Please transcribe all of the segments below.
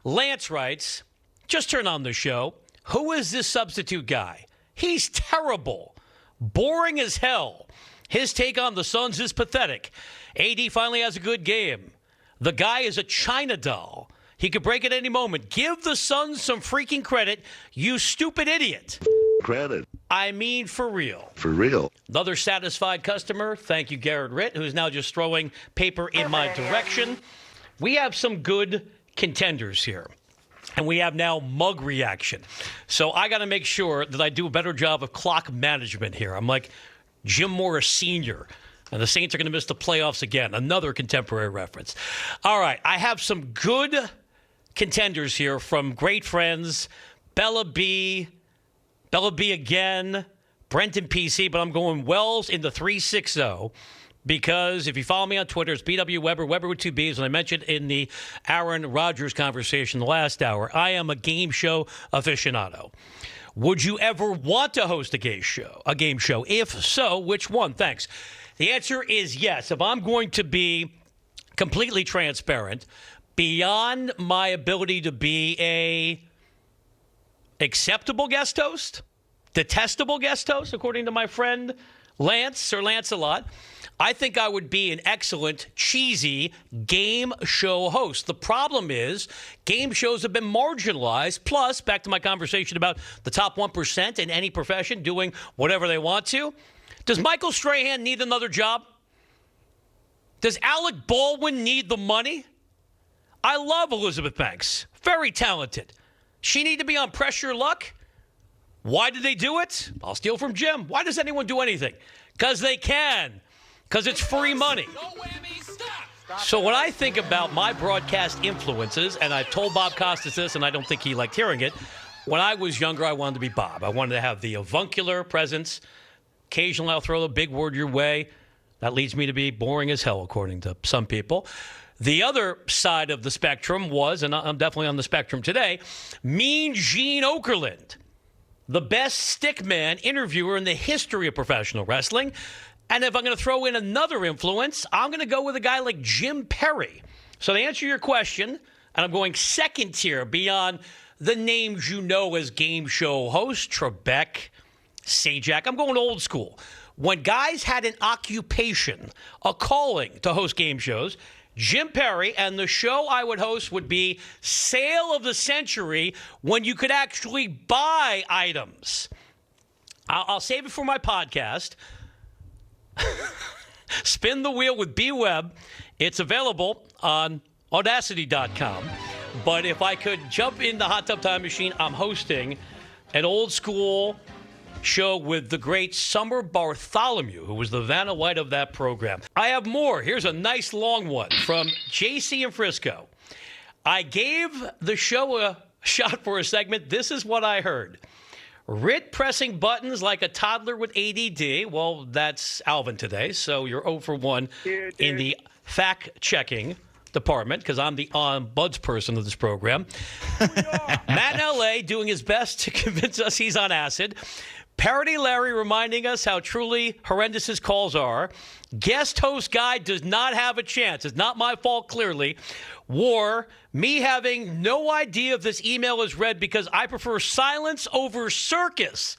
Lance writes, just turn on the show. Who is this substitute guy? He's terrible. Boring as hell. His take on the Suns is pathetic. AD finally has a good game. The guy is a China doll. He could break at any moment. Give the Suns some freaking credit, you stupid idiot. Credit. I mean, for real. For real. Another satisfied customer. Thank you, Garrett Ritt, who's now just throwing paper in my direction. We have some good contenders here. And we have now mug reaction. So I got to make sure that I do a better job of clock management here. I'm like Jim Morris Sr., and the Saints are going to miss the playoffs again. Another contemporary reference. All right, I have some good contenders here from great friends, Bella B again, Brent and PC, but I'm going Wells in the 360 because if you follow me on Twitter, it's BW Weber, Weber with two Bs, and I mentioned in the Aaron Rodgers conversation the last hour, I am a game show aficionado. Would you ever want to host a game show? If so, which one? Thanks. The answer is yes. If I'm going to be completely transparent, beyond my ability to be a acceptable guest host, detestable guest host, according to my friend Lance, Sir Lancelot, I think I would be an excellent, cheesy game show host. The problem is game shows have been marginalized. Plus, back to my conversation about the top 1% in any profession doing whatever they want to. Does Michael Strahan need another job? Does Alec Baldwin need the money? I love Elizabeth Banks. Very talented. She need to be on Pressure Luck? Why did they do it? I'll steal from Jim. Why does anyone do anything? Because they can. Because it's free money. So when I think about my broadcast influences, and I've told Bob Costas this, and I don't think he liked hearing it, when I was younger, I wanted to be Bob. I wanted to have the avuncular presence. Occasionally, I'll throw a big word your way. That leads me to be boring as hell, according to some people. The other side of the spectrum was, and I'm definitely on the spectrum today, Mean Gene Okerlund, the best stickman interviewer in the history of professional wrestling. And if I'm going to throw in another influence, I'm going to go with a guy like Jim Perry. So to answer your question, and I'm going second tier beyond the names you know as game show hosts, Trebek, Sajak, I'm going old school. When guys had an occupation, a calling to host game shows, Jim Perry, and the show I would host would be Sale of the Century, when you could actually buy items. I'll save it for my podcast. Spin the Wheel with B Webb. It's available on Audacity.com. But if I could jump in the hot tub time machine, I'm hosting an old school show with the great Summer Bartholomew, who was the Vanna White of that program. I have more. Here's a nice long one from JC in Frisco. I gave the show a shot for a segment. This is what I heard. Rit pressing buttons like a toddler with ADD. Well, that's Alvin today, so you're 0 for 1 in the fact-checking department, because I'm the on-buds person of this program. Matt in L.A. doing his best to convince us he's on acid. Parody Larry reminding us how truly horrendous his calls are. Guest host guy does not have a chance. It's not my fault, clearly. War, me having no idea if this email is read because I prefer silence over circus.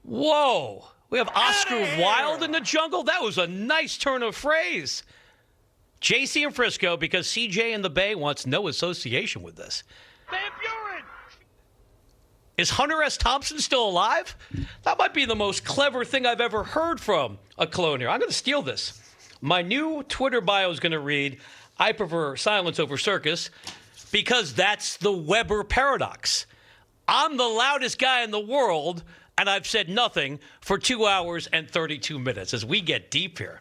Whoa. We have Oscar Wilde in the jungle? That was a nice turn of phrase. JC in Frisco, because CJ in the Bay wants no association with this. Van Buren! Is Hunter S. Thompson still alive? That might be the most clever thing I've ever heard from a clone here. I'm going to steal this. My new Twitter bio is going to read, I prefer silence over circus, because that's the Weber paradox. I'm the loudest guy in the world, and I've said nothing for 2 hours and 32 minutes as we get deep here.